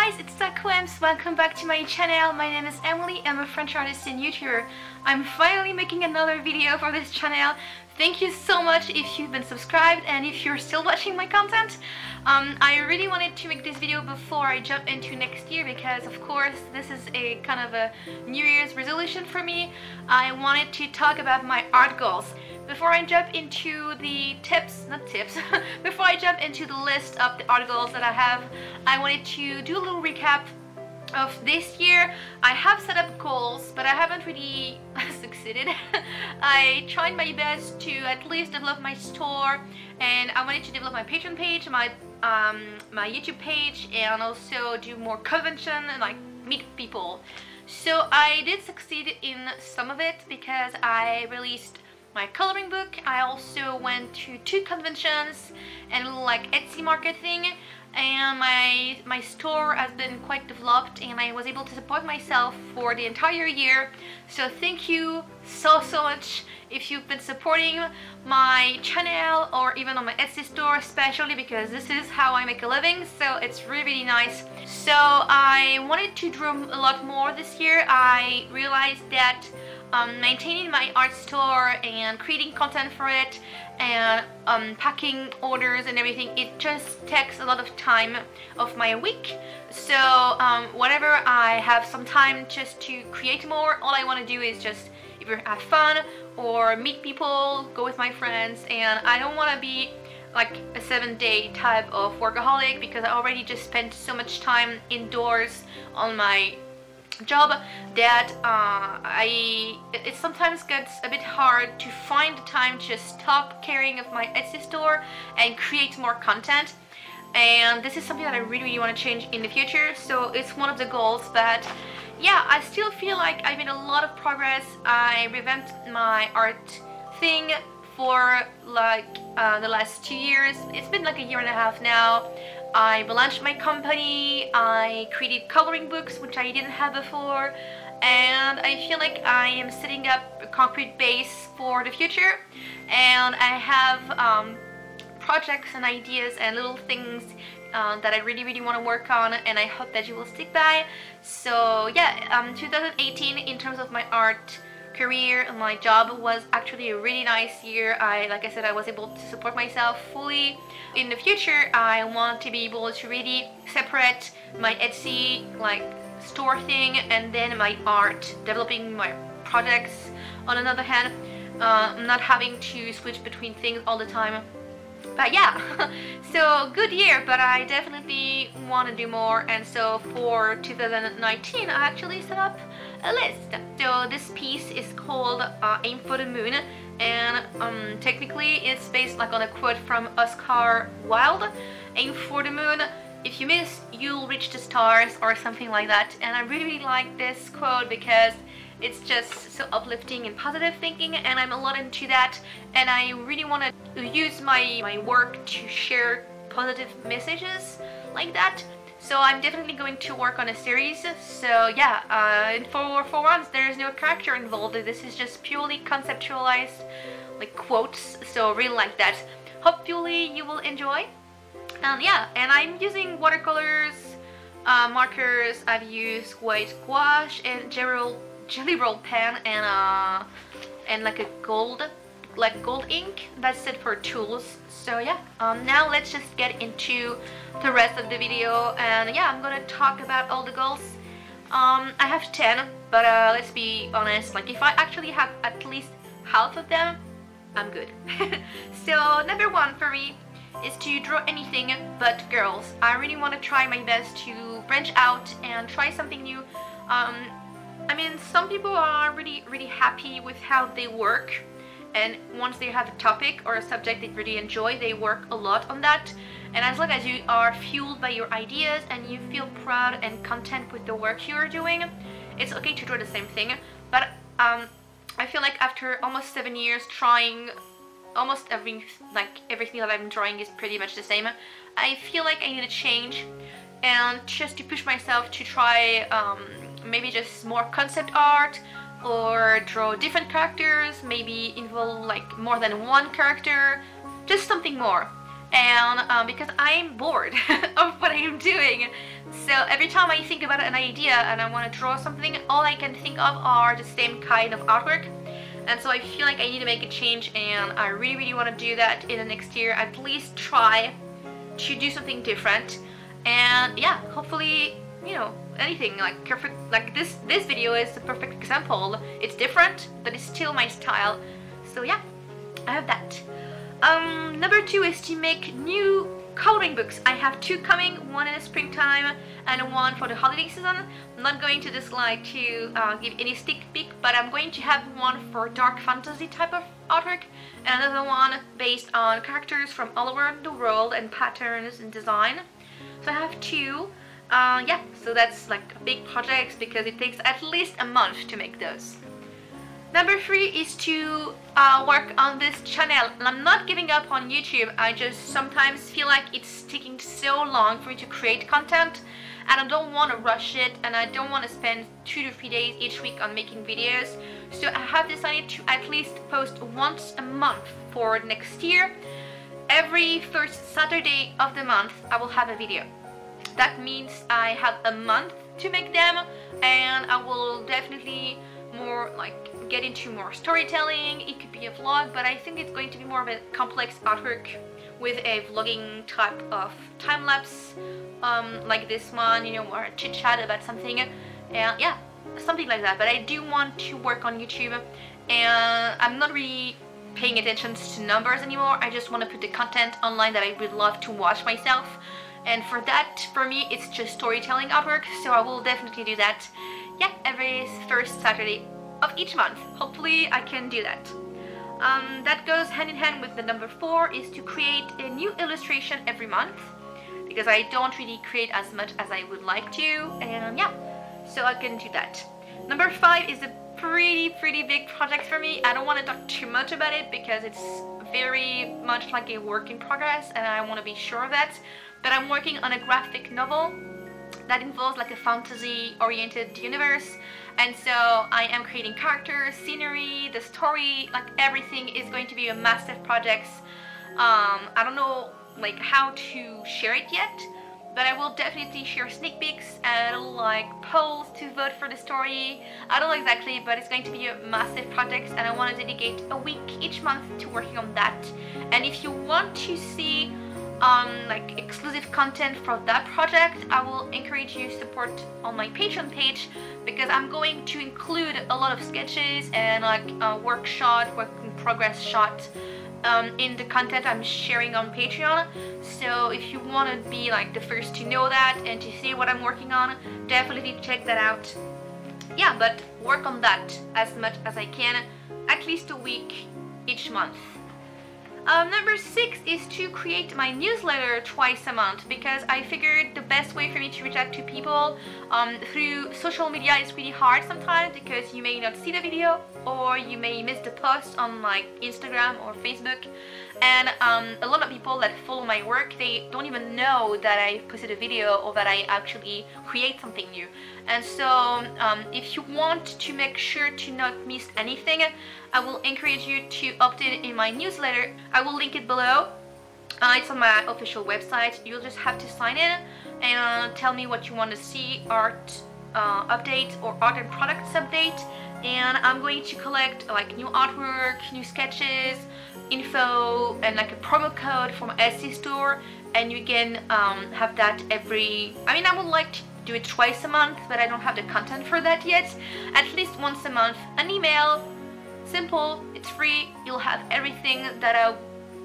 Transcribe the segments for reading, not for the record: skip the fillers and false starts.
guys, it's Sakuems. Welcome back to my channel. My name is Emily. I'm a French artist and YouTuber. I'm finally making another video for this channel. Thank you so much if you've been subscribed and if you're still watching my content. I really wanted to make this video before I jump into next year because of course this is a kind of a New Year's resolution for me. I wanted to talk about my art goals. Before I jump into the before I jump into the list of the art goals that I have, I wanted to do a little recap of this year. I have set up goals, but I haven't really succeeded. I tried my best to at least develop my store, and I wanted to develop my Patreon page, my YouTube page, and also do more convention and like meet people. So I did succeed in some of it because I released my coloring book. I also went to 2 conventions and a little like Etsy market thing, and my store has been quite developed and I was able to support myself for the entire year. So thank you so much if you've been supporting my channel or even on my Etsy store, especially because this is how I make a living, so it's really nice. So I wanted to draw a lot more this year. I realized that maintaining my art store and creating content for it and packing orders and everything, it just takes a lot of time of my week. So whenever I have some time just to create more, all I want to do is just either have fun or meet people, go with my friends, and I don't want to be like a 7-day type of workaholic because I already just spent so much time indoors on my job that it sometimes gets a bit hard to find the time to just stop caring of my Etsy store and create more content. And this is something that I really want to change in the future, so it's one of the goals. But yeah, I still feel like I made a lot of progress. I revamped my art thing for like the last 2 years. It's been like a year and a half now. I relaunched my company, I created coloring books, which I didn't have before, and I feel like I am setting up a concrete base for the future. And I have projects and ideas and little things that I really want to work on, and I hope that you will stick by. So yeah, 2018 in terms of my art career and my job was actually a really nice year. Like I said, I was able to support myself fully. In the future, I want to be able to really separate my Etsy like store thing and then my art, developing my projects on another hand, not having to switch between things all the time. But yeah, so good year, but I definitely want to do more. And so for 2019 I actually set up a list. So this piece is called Aim for the Moon, and technically it's based like on a quote from Oscar Wilde. Aim for the moon, if you miss you'll reach the stars, or something like that. And I really like this quote because it's just so uplifting and positive thinking, and I'm a lot into that, and I really want to use my work to share positive messages like that. So I'm definitely going to work on a series. So yeah, and for once there's no character involved. This is just purely conceptualized like quotes, so really like that. Hopefully you will enjoy. And yeah, and I'm using watercolors, markers. I've used white gouache and jelly roll pen and like a gold ink. That's it for tools. So yeah, now let's just get into the rest of the video. And yeah, I'm gonna talk about all the goals. I have 10, but let's be honest, like if I actually have at least half of them, I'm good. So number 1 for me is to draw anything but girls. I really want to try my best to branch out and try something new. I mean, some people are really happy with how they work, and once they have a topic or a subject they really enjoy, they work a lot on that. And as long as you are fueled by your ideas and you feel proud and content with the work you're doing, it's okay to draw the same thing. But I feel like after almost 7 years trying almost everything that I'm drawing is pretty much the same, I feel like I need a change, and just to push myself to try maybe just more concept art, or draw different characters, maybe involve like more than one character, just something more. and because I'm bored of what I'm doing. So every time I think about an idea and I want to draw something, all I can think of are the same kind of artwork. And so I feel like I need to make a change, and I really want to do that in the next year. At least try to do something different. And yeah, hopefully, you know, anything like perfect, like this video is the perfect example. It's different, but it's still my style. So yeah, I have that. Number 2 is to make new coloring books. I have 2 coming, one in the springtime and one for the holiday season. I'm not going to just like to give any sneak peek, but I'm going to have one for dark fantasy type of artwork and another one based on characters from all over the world and patterns and design. So I have 2. Yeah, so that's like big projects because it takes at least a month to make those. Number 3 is to work on this channel. I'm not giving up on YouTube, I just sometimes feel like it's taking so long for me to create content, and I don't want to rush it, and I don't want to spend 2 to 3 days each week on making videos. So I have decided to at least post once a month for next year. Every first Saturday of the month I will have a video. That means I have a month to make them, and I will definitely more like get into more storytelling. It could be a vlog, but I think it's going to be more of a complex artwork with a vlogging type of time-lapse, like this one, you know, more chit-chat about something, and yeah, something like that. But I do want to work on YouTube, and I'm not really paying attention to numbers anymore. I just want to put the content online that I would love to watch myself, and for that, for me, it's just storytelling artwork, so I will definitely do that, yeah, every first Saturday of each month. Hopefully I can do that. That goes hand in hand with the number 4 is to create a new illustration every month, because I don't really create as much as I would like to, and yeah, so I can do that. Number 5 is a pretty big project for me. I don't want to talk too much about it because it's very much like a work in progress, and I want to be sure of that, but I'm working on a graphic novel that involves like a fantasy oriented universe, and so I am creating characters, scenery, the story, like everything is going to be a massive project. I don't know like how to share it yet, but I will definitely share sneak peeks and like polls to vote for the story. I don't know exactly, but it's going to be a massive project, and I want to dedicate a week each month to working on that. And if you want to see like exclusive content for that project, I will encourage you to support on my Patreon page, because I'm going to include a lot of sketches and like work in progress shot in the content I'm sharing on Patreon. So if you want to be like the first to know that and to see what I'm working on, definitely check that out. Yeah, but work on that as much as I can, at least a week each month. Number 6 is to create my newsletter twice a month, because I figured the best way for me to reach out to people through social media is really hard sometimes, because you may not see the video or you may miss the post on like Instagram or Facebook, and a lot of people that follow my work, they don't even know that I posted a video or that I actually create something new. And so if you want to make sure to not miss anything, I will encourage you to opt in my newsletter. I will link it below. It's on my official website. You'll just have to sign in and tell me what you want to see, art update or art and products update, and I'm going to collect like new artwork, new sketches, info, and like a promo code from Etsy store, and you can have that I would like to do it twice a month, but I don't have the content for that yet. At least once a month, an email, simple, it's free, you'll have everything that I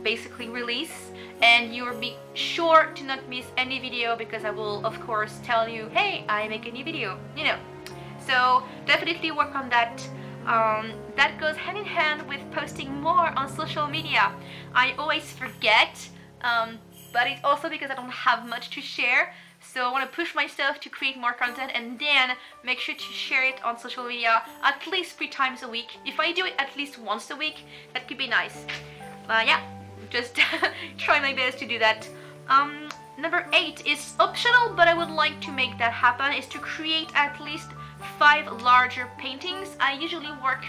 basically release, and you'll be sure to not miss any video, because I will of course tell you, hey, I make a new video, you know. So definitely work on that. That goes hand in hand with posting more on social media. I always forget, but it's also because I don't have much to share. So I want to push myself to create more content, and then make sure to share it on social media at least 3 times a week. If I do it at least once a week, that could be nice. Yeah, just try my best to do that. Number 8 is optional, but I would like to make that happen, is to create at least 5 larger paintings. I usually work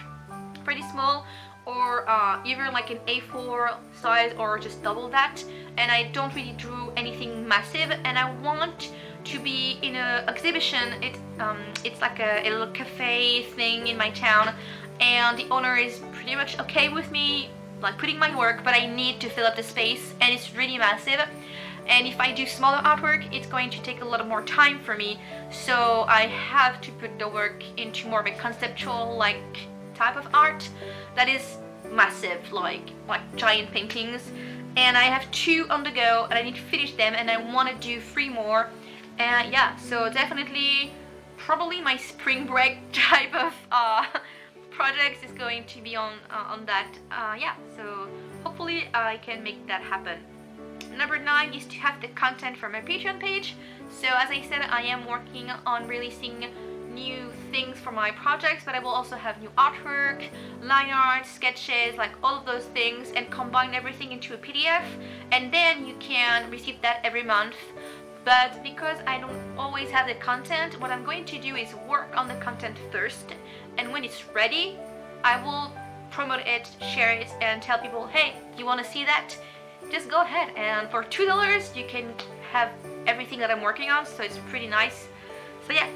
pretty small or either like an A4 size or just double that, and I don't really do anything massive, and I want to be in an exhibition. It's like a little cafe thing in my town, and the owner is pretty much okay with me like putting my work, but I need to fill up the space, and it's really massive, and if I do smaller artwork it's going to take a lot more time for me, so I have to put the work into more of a conceptual like type of art that is massive, like giant paintings, and I have 2 on the go and I need to finish them, and I want to do 3 more. And yeah, so definitely probably my spring break type of projects is going to be on that. Yeah, so hopefully I can make that happen. Number 9 is to have the content for my Patreon page. So as I said, I am working on releasing new things for my projects, but I will also have new artwork, line art, sketches, like all of those things, and combine everything into a PDF, and then you can receive that every month. But because I don't always have the content, what I'm going to do is work on the content first, and when it's ready I will promote it, share it, and tell people, hey, you want to see that? Just go ahead, and for $2 you can have everything that I'm working on, so it's pretty nice. So yeah,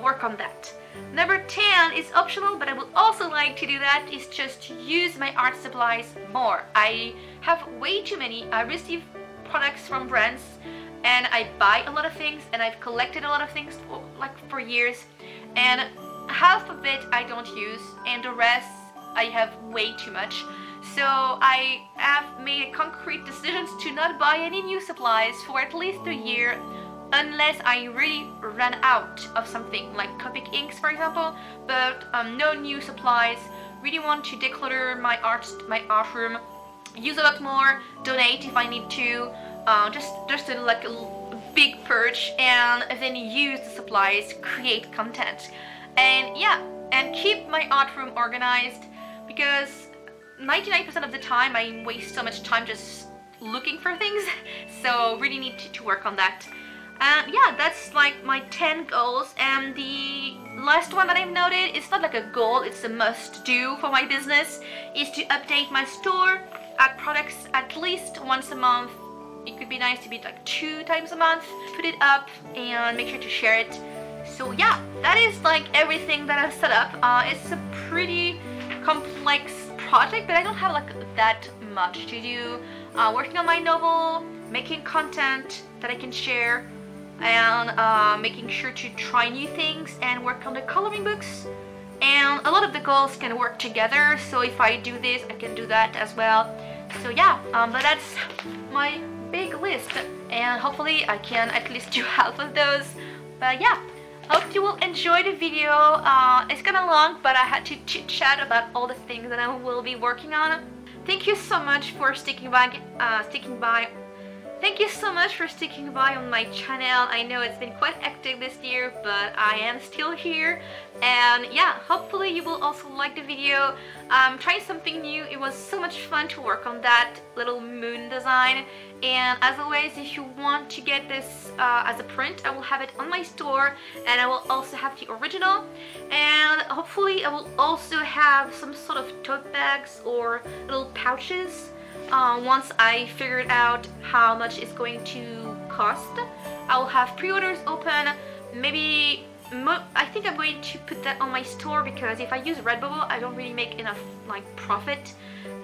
work on that. Number 10 is optional, but I would also like to do that, is just to use my art supplies more. I have way too many. I receive products from brands and I buy a lot of things, and I've collected a lot of things for years, and half of it I don't use, and the rest I have way too much. So I have made concrete decisions to not buy any new supplies for at least a year, unless I really run out of something, like copic inks for example, but no new supplies. Really want to declutter my art room, use a lot more, donate if I need to, just like a big purge, and then use the supplies, create content, and yeah, and keep my art room organized, because 99% of the time I waste so much time just looking for things, so really need to work on that. And yeah, that's like my 10 goals. And the last one that I've noted, it's not like a goal, it's a must do for my business, is to update my store, add products at least once a month. It could be nice to be like 2 times a month, put it up and make sure to share it. So yeah, that is like everything that I've set up. It's a pretty complex project, but I don't have like that much to do. Working on my novel, making content that I can share, and making sure to try new things and work on the coloring books. And a lot of the goals can work together, so if I do this I can do that as well. So yeah, but that's my big list, and hopefully I can at least do half of those. But yeah, hope you will enjoy the video. It's kind of long, but I had to chit chat about all the things that I will be working on. Thank you so much for sticking by. Thank you so much for sticking by on my channel. I know it's been quite hectic this year, but I am still here. And yeah, hopefully you will also like the video. I'm trying something new. It was so much fun to work on that little moon design. And as always, if you want to get this as a print, I will have it on my store, and I will also have the original. And hopefully I will also have some sort of tote bags or little pouches once I figured out how much it's going to cost. I will have pre-orders open. Maybe I think I'm going to put that on my store, because if I use Redbubble I don't really make enough like profit,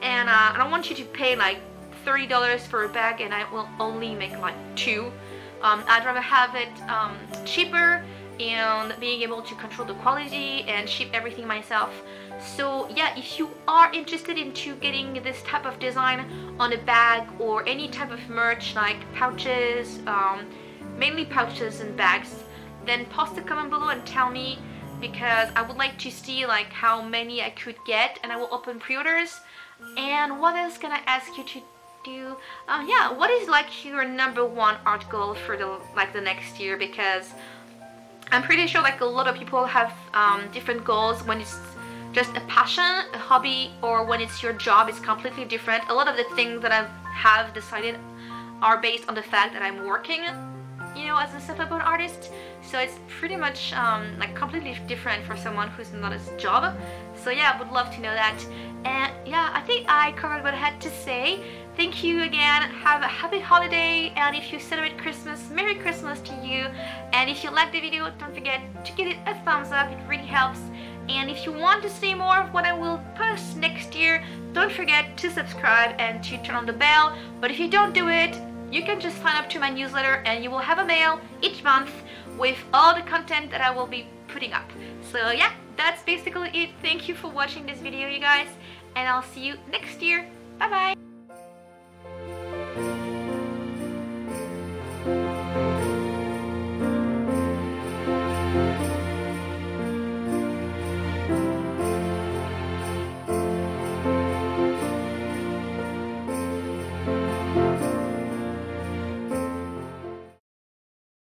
and I don't want you to pay like $30 for a bag and I will only make like 2. I'd rather have it cheaper and being able to control the quality and ship everything myself. So yeah, if you are interested into getting this type of design on a bag or any type of merch like pouches, mainly pouches and bags, then post a comment below and tell me, because I would like to see like how many I could get, and I will open pre-orders. And what else can I ask you to do? Yeah, what is like your #1 art goal for the next year? Because I'm pretty sure like a lot of people have different goals. When it's just a passion, a hobby, or when it's your job, it's completely different. A lot of the things that I have decided are based on the fact that I'm working, you know, as a self-employed artist. So it's pretty much like completely different for someone who's not a job. So yeah, I would love to know that. And yeah, I think I covered what I had to say. Thank you again, have a happy holiday, and if you celebrate Christmas, Merry Christmas to you. And if you like the video, don't forget to give it a thumbs up, it really helps. And if you want to see more of what I will post next year, don't forget to subscribe and to turn on the bell. But if you don't do it, you can just sign up to my newsletter and you will have a mail each month with all the content that I will be putting up. So yeah, that's basically it. Thank you for watching this video, you guys, and I'll see you next year. Bye bye!